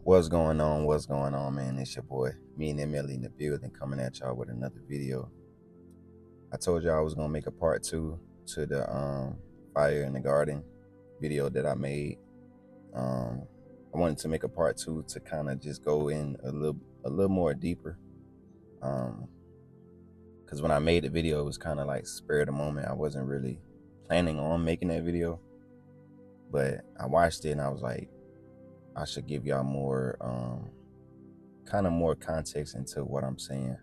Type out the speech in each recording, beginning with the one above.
What's going on? What's going on, man? It's your boy, me and Emily in the building, coming at y'all with another video. I told y'all I was gonna make a part 2 to the fire in the garden video that I made. I wanted to make a part 2 to kind of just go in a little more deeper. Because when I made the video, it was kind of like spur of the moment. I wasn't really planning on making that video, but I watched it and I was like, I should give y'all more kind of more context into what I'm saying.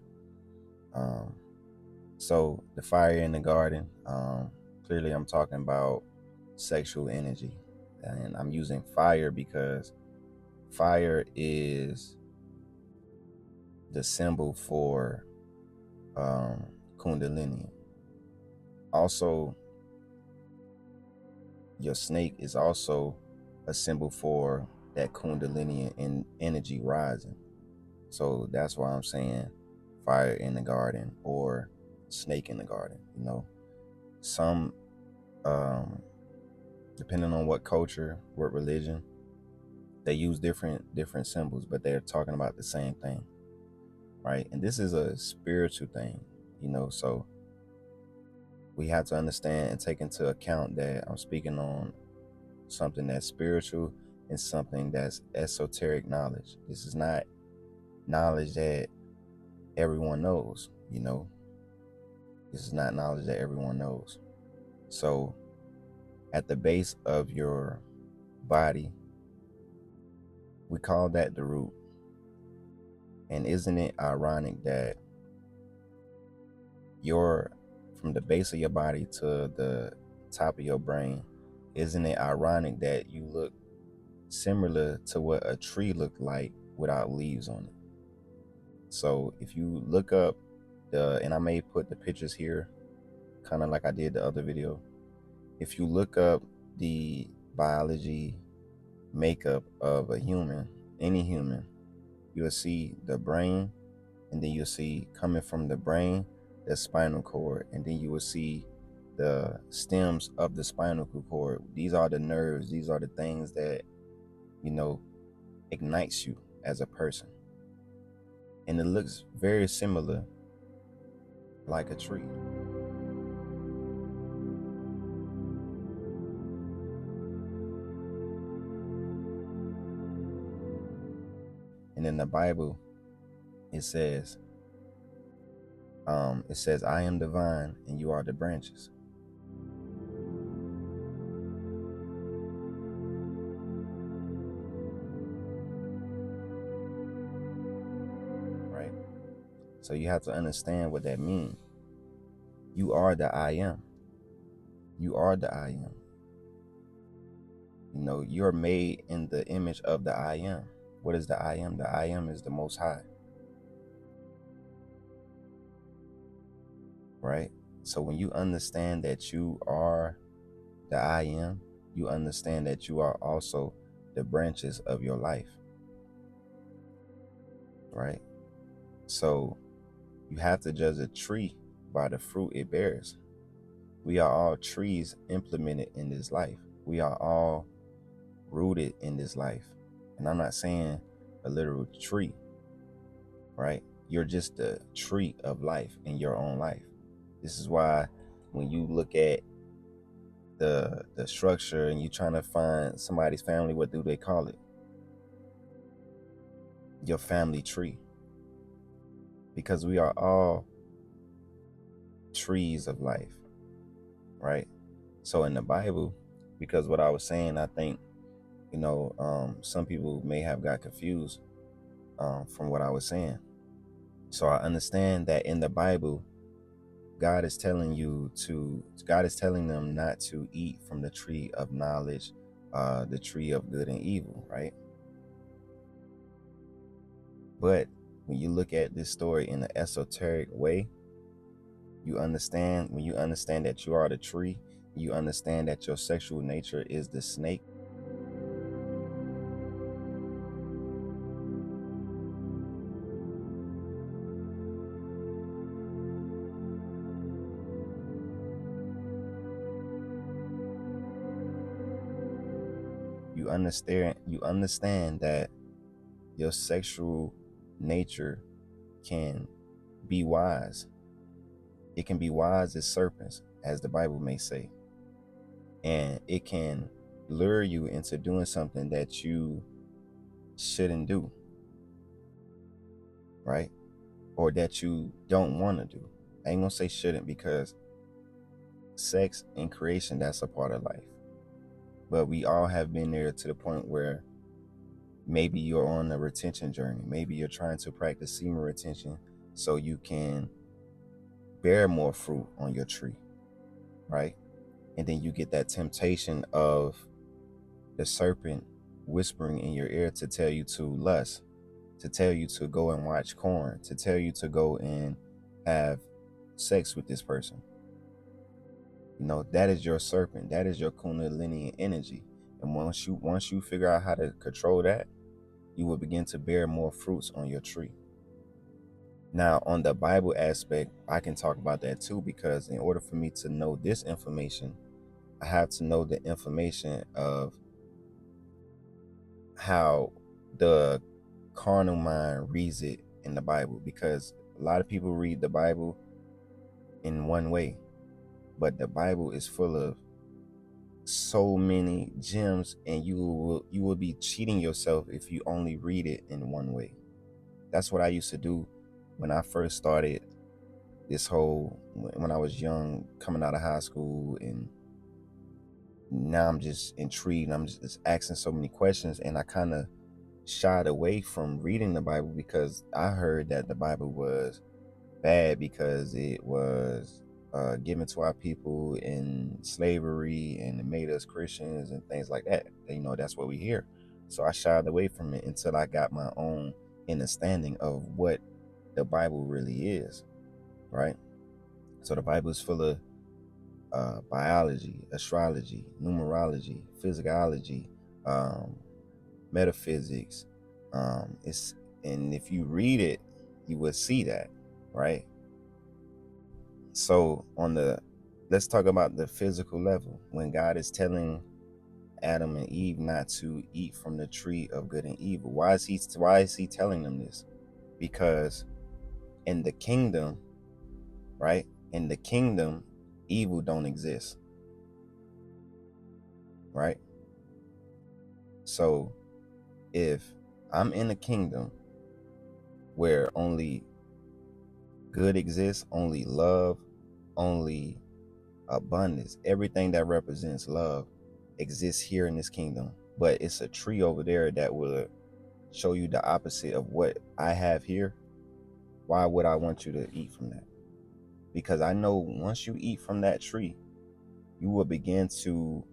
So the fire in the garden, clearly I'm talking about sexual energy, and I'm using fire because fire is the symbol for Kundalini. Also, your snake is also a symbol for that Kundalini and energy rising. So that's why I'm saying fire in the garden or snake in the garden. You know, some depending on what culture, what religion, they use different symbols, but they're talking about the same thing, right? And this is a spiritual thing, you know, so we have to understand and take into account that I'm speaking on something that's spiritual and something that's esoteric knowledge. This is not knowledge that everyone knows, you know. This is not knowledge that everyone knows. So at the base of your body, we call that the root. And isn't it ironic that from the base of your body to the top of your brain, isn't it ironic that you look similar to what a tree looked like without leaves on it? So if you look up and I may put the pictures here, kind of like I did the other video. If you look up the biology makeup of a human, any human, you'll see the brain, and then you'll see coming from the brain, the spinal cord, and then you will see the stems of the spinal cord. These are the nerves. These are the things that, you know, ignites you as a person. And it looks very similar like a tree. And in the Bible, it says, I am the vine and you are the branches. Right? So you have to understand what that means. You are the I am. You are the I am. You know, you're made in the image of the I am. What is the I am? The I am is the Most High. Right? So when you understand that you are the I am, you understand that you are also the branches of your life. Right? So you have to judge a tree by the fruit it bears. We are all trees implemented in this life. We are all rooted in this life. And I'm not saying a literal tree, right? You're just a tree of life in your own life. This is why when you look at the structure and you're trying to find somebody's family, what do they call it? Your family tree. Because we are all trees of life, right? So in the Bible, because what I was saying, I think, you know, some people may have got confused from what I was saying. So I understand that in the Bible, God is telling them not to eat from the tree of knowledge, the tree of good and evil, right? But when you look at this story in an esoteric way, when you understand that you are the tree, you understand that your sexual nature is the snake. You understand that Your sexual nature can be wise. It can be wise as serpents, as the Bible may say. And it can lure you into doing something that you shouldn't do, right? Or that you don't want to do. I ain't gonna say shouldn't, because sex and creation, that's a part of life. But we all have been there to the point where maybe you're on a retention journey. Maybe you're trying to practice semen retention so you can bear more fruit on your tree, right? And then you get that temptation of the serpent whispering in your ear to tell you to lust, to tell you to go and watch porn, to tell you to go and have sex with this person. You know, that is your serpent. That is your kundalini energy. And once you figure out how to control that, you will begin to bear more fruits on your tree. Now, on the Bible aspect, I can talk about that too, because in order for me to know this information, I have to know the information of how the carnal mind reads it in the Bible, because a lot of people read the Bible in one way, but the Bible is full of so many gems, and you will be cheating yourself if you only read it in one way. That's what I used to do when I first started this whole, when I was young, coming out of high school, and now I'm just intrigued. I'm just asking so many questions, and I kind of shied away from reading the Bible because I heard that the Bible was bad because it was given to our people in slavery, and it made us Christians and things like that. You know, that's what we hear. So I shied away from it until I got my own understanding of what the Bible really is, right? So the Bible is full of biology, astrology, numerology, physicology, metaphysics. And if you read it, you will see that, right? So let's talk about the physical level. When God is telling Adam and Eve not to eat from the tree of good and evil, why is he telling them this? Because in the kingdom, right? In the kingdom, evil don't exist, right? So if I'm in a kingdom where only good exists, only love, only abundance, everything that represents love exists here in this kingdom, but it's a tree over there that will show you the opposite of what I have here, why would I want you to eat from that? Because I know once you eat from that tree, you will begin to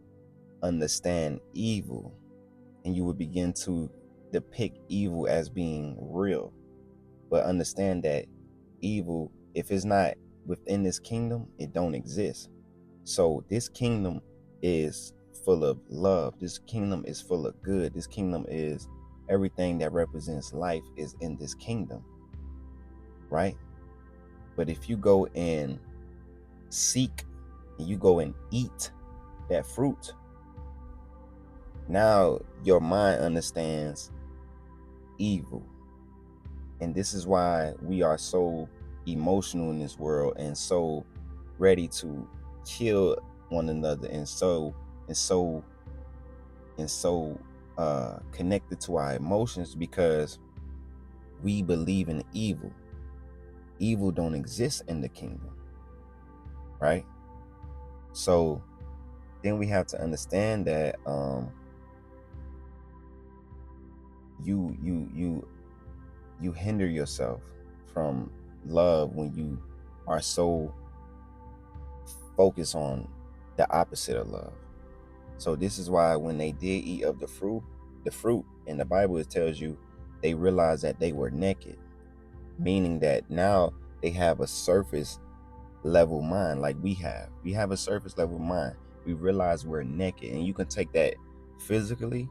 understand evil, and you will begin to depict evil as being real. But understand that evil, if it's not within this kingdom, it don't exist. So this kingdom is full of love. This kingdom is full of good. This kingdom is everything that represents life is in this kingdom, right? But if you go and seek, and you go and eat that fruit, now your mind understands evil. And this is why we are so emotional in this world, and so ready to kill one another, and so connected to our emotions, because we believe in evil. Evil don't exist in the kingdom, right? So then we have to understand that you hinder yourself from love when you are so focused on the opposite of love. So this is why when they did eat of the fruit in the Bible, it tells you they realized that they were naked, meaning that now they have a surface level mind like we have. We have a surface level mind. We realize we're naked, and you can take that physically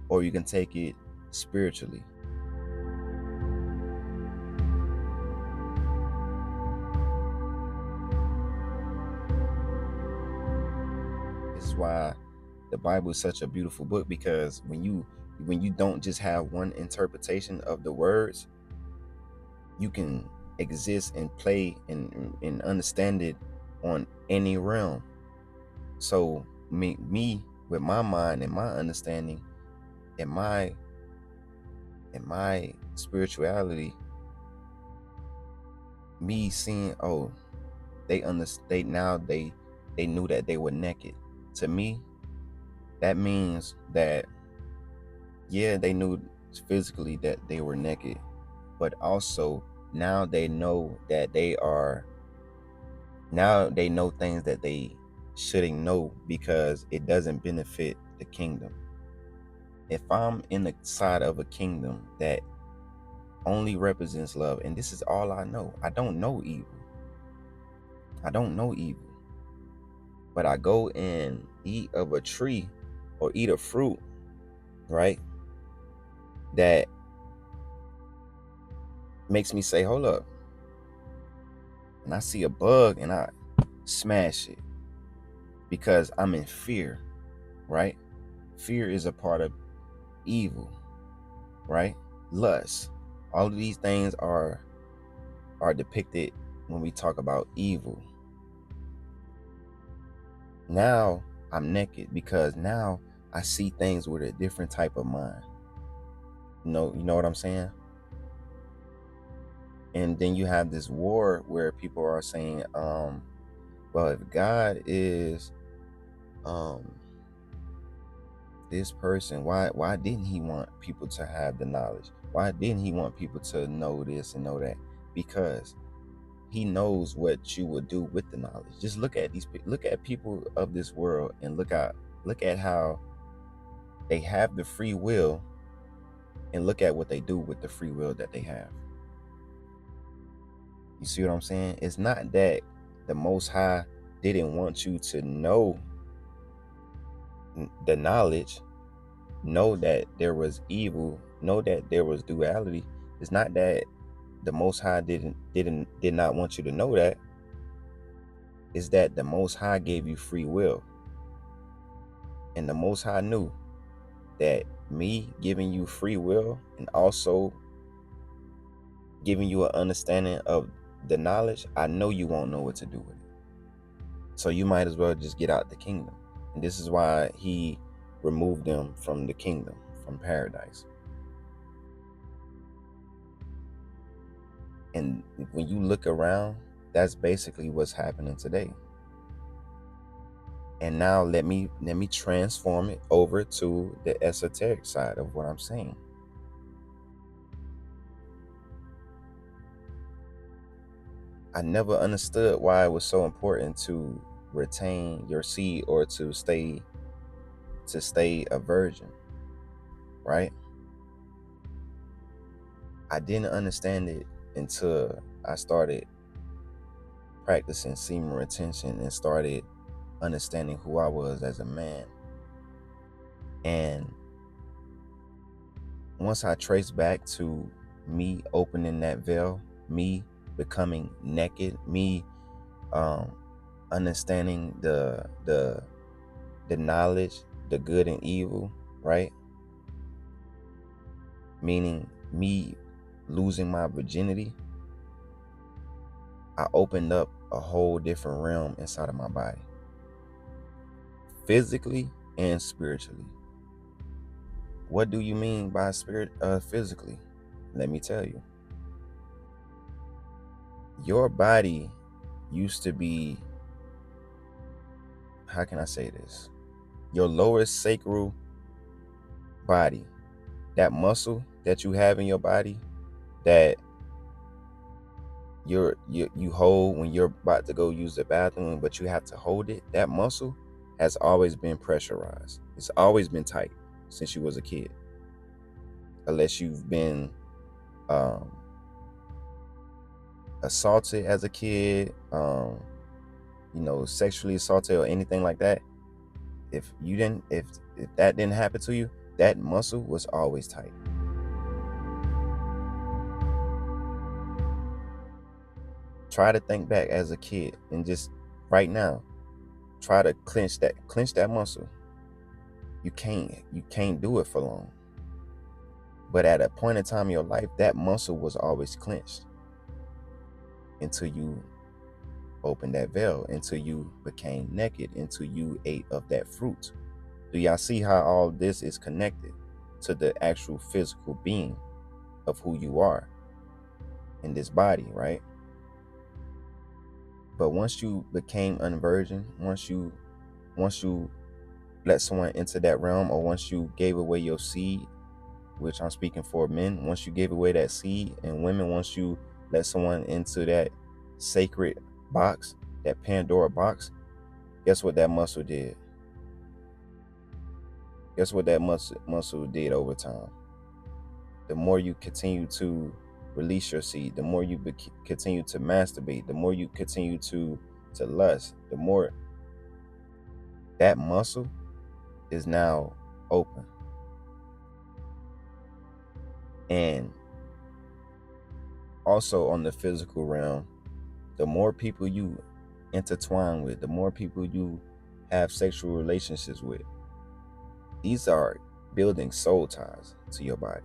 or you can take it spiritually. This is why the Bible is such a beautiful book, because when you when you don't just have one interpretation of the words, you can exist and play and understand it on any realm. So me with my mind and my understanding and my spirituality, me seeing, oh, they knew that they were naked. To me, that means that, yeah, they knew physically that they were naked, but also now they know that now they know things that they shouldn't know because it doesn't benefit the kingdom. If I'm in the side of a kingdom that only represents love, and this is all I know, I don't know evil. I don't know evil. But I go and eat of a tree or eat a fruit, right? That makes me say, hold up. And I see a bug and I smash it because I'm in fear, right? Fear is a part of evil, right? Lust. All of these things are depicted when we talk about evil. Now I'm naked because now I see things with a different type of mind. You know what I'm saying? And then you have this war where people are saying, well, if God is this person, why didn't he want people to have the knowledge? Why didn't he want people to know this and know that? Because he knows what you will do with the knowledge. Just look at people of this world and look at how they have the free will, and look at what they do with the free will that they have. You see what I'm saying? It's not that the Most High didn't want you to know the knowledge, know that there was evil, know that there was duality. It's not that the Most High did not want you to know that. It's that the Most High gave you free will, and the Most High knew that me giving you free will and also giving you an understanding of the knowledge, I know you won't know what to do with it. So you might as well just get out the kingdom. And this is why he removed them from the kingdom, from paradise. And when you look around, that's basically what's happening today. And now let me transform it over to the esoteric side of what I'm saying. I never understood why it was so important to retain your seed or to stay a virgin, right? I didn't understand it until I started practicing semen retention and started understanding who I was as a man. And once I traced back to me opening that veil, me becoming naked, me understanding the knowledge, the good and evil, right? Meaning me losing my virginity, I opened up a whole different realm inside of my body, physically and spiritually. What do you mean by physically? Let me tell you. Your body used to be, how can I say this? Your lower sacral body, that muscle that you have in your body that you hold when you're about to go use the bathroom, but you have to hold it, that muscle has always been pressurized. It's always been tight since you was a kid, unless you've been assaulted as a kid, sexually assaulted or anything like that. If that didn't happen to you, that muscle was always tight. Try to think back as a kid and just right now, try to clench that muscle. You can't do it for long. But at a point in time in your life, that muscle was always clenched until you opened that veil, until you became naked, until you ate of that fruit. Do y'all see how all this is connected to the actual physical being of who you are in this body, right? But once you became unvirgin, once you let someone into that realm, or once you gave away your seed, which I'm speaking for men, once you gave away that seed, and women, once you let someone into that sacred box, that Pandora box, guess what that muscle did? Guess what that muscle did over time? The more you continue to release your seed, the more you continue to masturbate, the more you continue to lust, the more that muscle is now open. And also on the physical realm, the more people you intertwine with, the more people you have sexual relationships with, these are building soul ties to your body.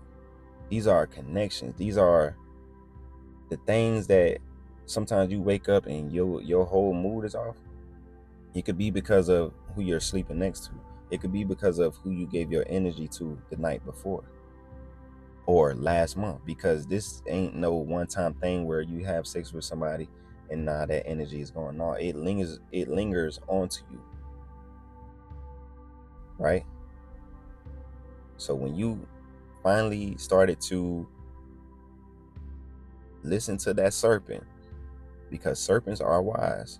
These are connections. These are the things that sometimes you wake up and your whole mood is off. It could be because of who you're sleeping next to. It could be because of who you gave your energy to the night before or last month, because this ain't no one-time thing where you have sex with somebody and now that energy is going on. It lingers onto you, right? So when you finally started to listen to that serpent, because serpents are wise,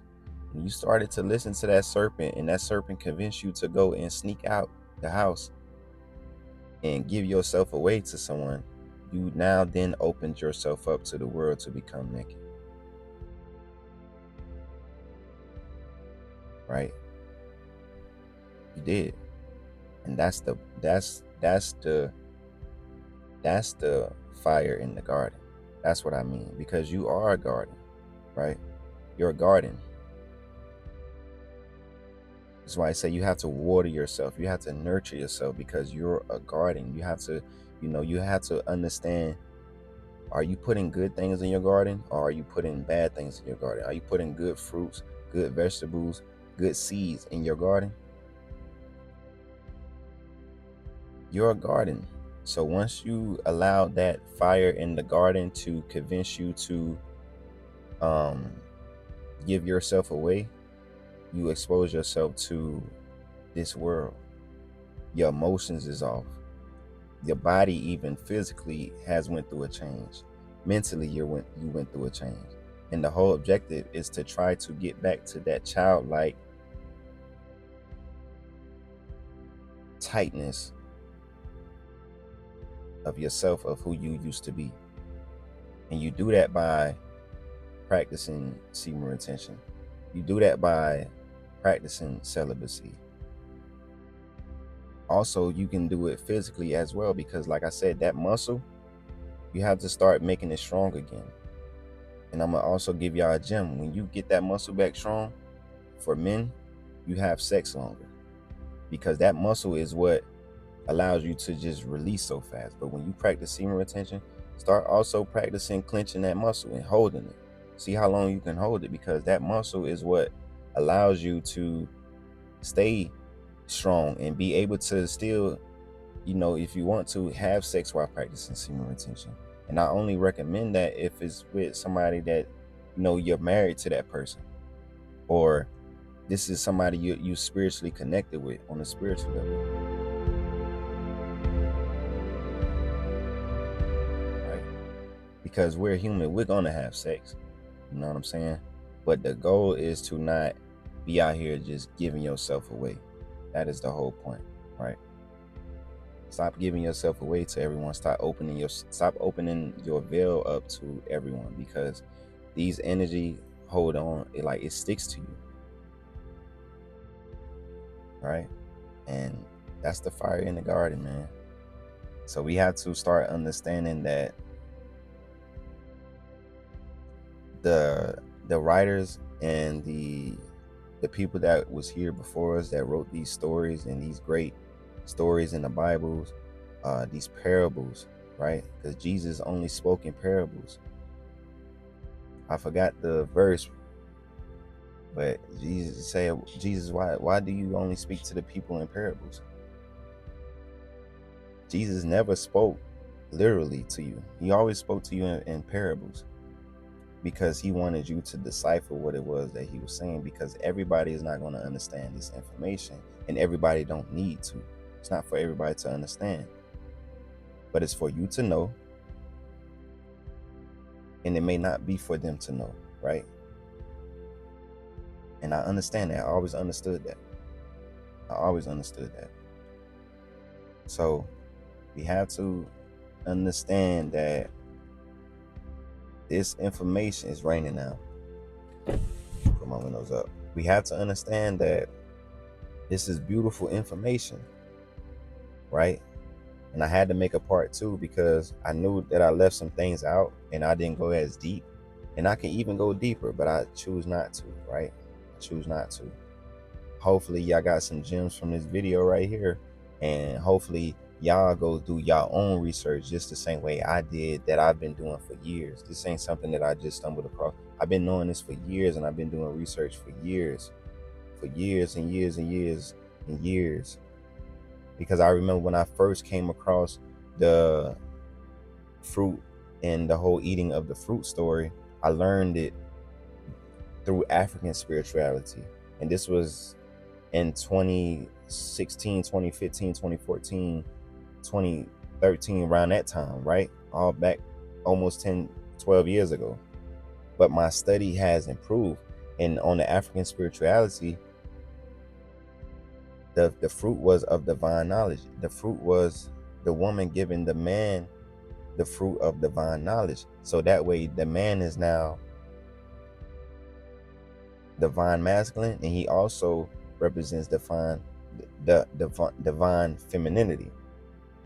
when you started to listen to that serpent and that serpent convinced you to go and sneak out the house and give yourself away to someone, you now then opened yourself up to the world to become naked, right? You did. And that's the fire in the garden. That's what I mean, because you are a garden, right? You're a garden. That's why I say you have to water yourself. You have to nurture yourself, because you're a garden. You have to, you have to understand, are you putting good things in your garden, or are you putting bad things in your garden? Are you putting good fruits, good vegetables, good seeds in your garden? You're a garden. So once you allow that fire in the garden to convince you to give yourself away, you expose yourself to this world. Your emotions is off. Your body, even physically, has went through a change. Mentally, you went through a change. And the whole objective is to try to get back to that childlike tightness of yourself, of who you used to be. And you do that by practicing semen retention. You do that by practicing celibacy. Also, you can do it physically as well, because like I said, that muscle, you have to start making it strong again. And I'm gonna also give y'all a gem. When you get that muscle back strong, for men, you have sex longer, because that muscle is what allows you to just release so fast. But when you practice semen retention, start also practicing clenching that muscle and holding it. See how long you can hold it, because that muscle is what allows you to stay strong and be able to still, if you want to, have sex while practicing semen retention. And I only recommend that if it's with somebody that, you're married to that person, or this is somebody you spiritually connected with on a spiritual level, right? Because we're human, we're gonna have sex, you know what I'm saying? But the goal is to not be out here just giving yourself away. That is the whole point, right? Stop giving yourself away to everyone. Stop opening your veil up to everyone, because these energy hold on. It sticks to you, right? And that's the fire in the garden, man. So we have to start understanding that the writers and the people that was here before us, that wrote these stories and these great stories in the Bibles, these parables, right? Because Jesus only spoke in parables. I forgot the verse, but Jesus said, Jesus, why do you only speak to the people in parables? Jesus never spoke literally to you. He always spoke to you in parables, because he wanted you to decipher what it was that he was saying, because everybody is not going to understand this information, and everybody don't need to. It's not for everybody to understand, but it's for you to know, and it may not be for them to know, right? And I understand that. I always understood that. So we have to understand that this information is raining now. Put my windows up. We have to understand that this is beautiful information, right? And I had to make a part 2 because I knew that I left some things out and I didn't go as deep. And I can even go deeper, but I choose not to, right? I choose not to. Hopefully y'all got some gems from this video right here, and hopefully y'all go do y'all own research just the same way I did, that I've been doing for years. This ain't something that I just stumbled across. I've been knowing this for years, and I've been doing research for years and years and years and years. Because I remember when I first came across the fruit and the whole eating of the fruit story, I learned it through African spirituality. And this was in 2016, 2015, 2014, 2013, around that time, right? All back almost 10, 12 years ago. But my study has improved. And on the African spirituality, the fruit was of divine knowledge. The fruit was the woman giving the man the fruit of divine knowledge. So that way the man is now divine masculine, and he also represents the divine femininity.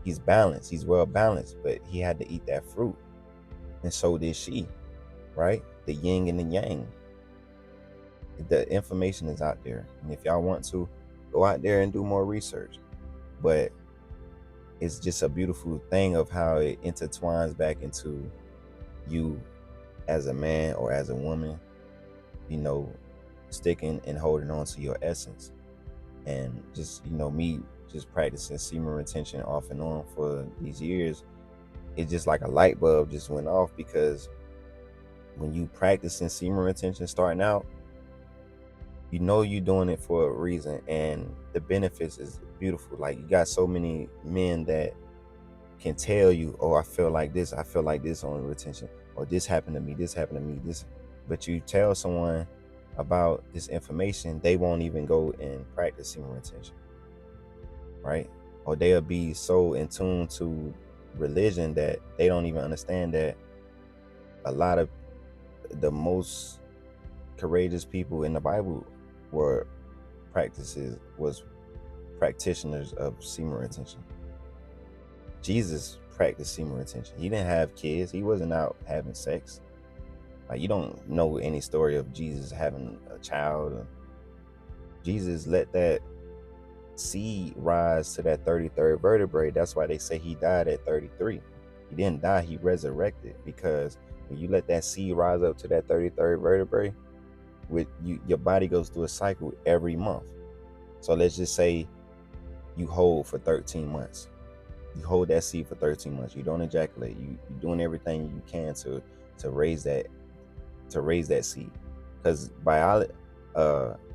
He's balanced, he's well balanced, but he had to eat that fruit, and so did she, right? The yin and the yang. The information is out there, and if y'all want to, go out there and do more research. But it's just a beautiful thing of how it intertwines back into you as a man or as a woman, you know, sticking and holding on to your essence. And just, you know, me just practicing semen retention off and on for these years, it's just like a light bulb just went off, because when you practicing semen retention starting out, you know you're doing it for a reason, and the benefits is beautiful. Like, you got so many men that can tell you, oh, I feel like this on retention, or this happened to me, this. But you tell someone about this information, they won't even go and practice semen retention, right? Or they'll be so in tune to religion that they don't even understand that a lot of the most courageous people in the Bible were practitioners of semen retention. Jesus practiced semen retention. He didn't have kids. He wasn't out having sex. Like, you don't know any story of Jesus having a child. Jesus let that seed rise to that 33rd vertebrae. That's why they say he died at 33. He didn't die, he resurrected, because when you let that seed rise up to that 33rd vertebrae, your body goes through a cycle every month. So let's just say you hold for 13 months. You hold that seed for 13 months. You don't ejaculate. You're doing everything you can to raise that seed, because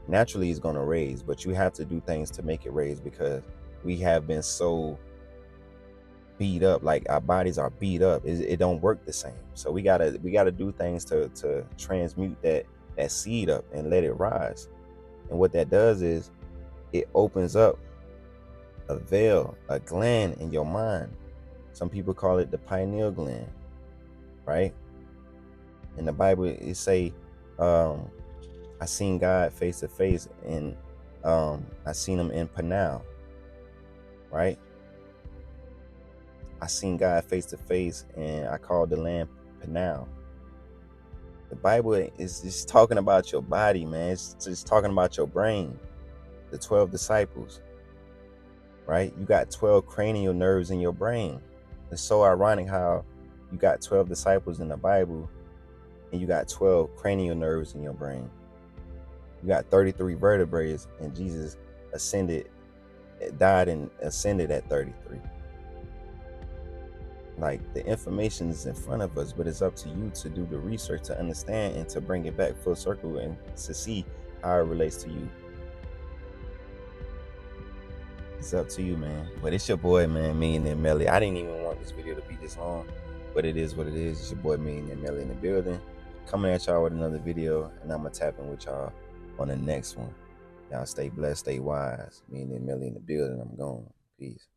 naturally it's going to raise, but you have to do things to make it raise, because we have been so beat up. Like, our bodies are beat up. It don't work the same. So we gotta do things to transmute that seed up and let it rise. And what that does is it opens up a veil, a gland in your mind. Some people call it the pineal gland, right? In the Bible it say, I seen God face to face, and I seen him in Panal, right? I seen God face to face, and I called the land Panal. The Bible is just talking about your body, man. It's just talking about your brain. The 12 disciples, right? You got 12 cranial nerves in your brain. It's so ironic how you got 12 disciples in the Bible and you got 12 cranial nerves in your brain. You got 33 vertebrae, and Jesus died and ascended at 33. Like, the information is in front of us, but it's up to you to do the research to understand and to bring it back full circle and to see how it relates to you. It's up to you, man. But it's your boy, man, Millionaire Melly. I didn't even want this video to be this long, but it is what it is. It's your boy, Millionaire Melly, in the building, coming at y'all with another video, and I'm gonna tap in with y'all on the next one. Y'all stay blessed, stay wise. Millionaire Melly in the building. I'm gone. Peace.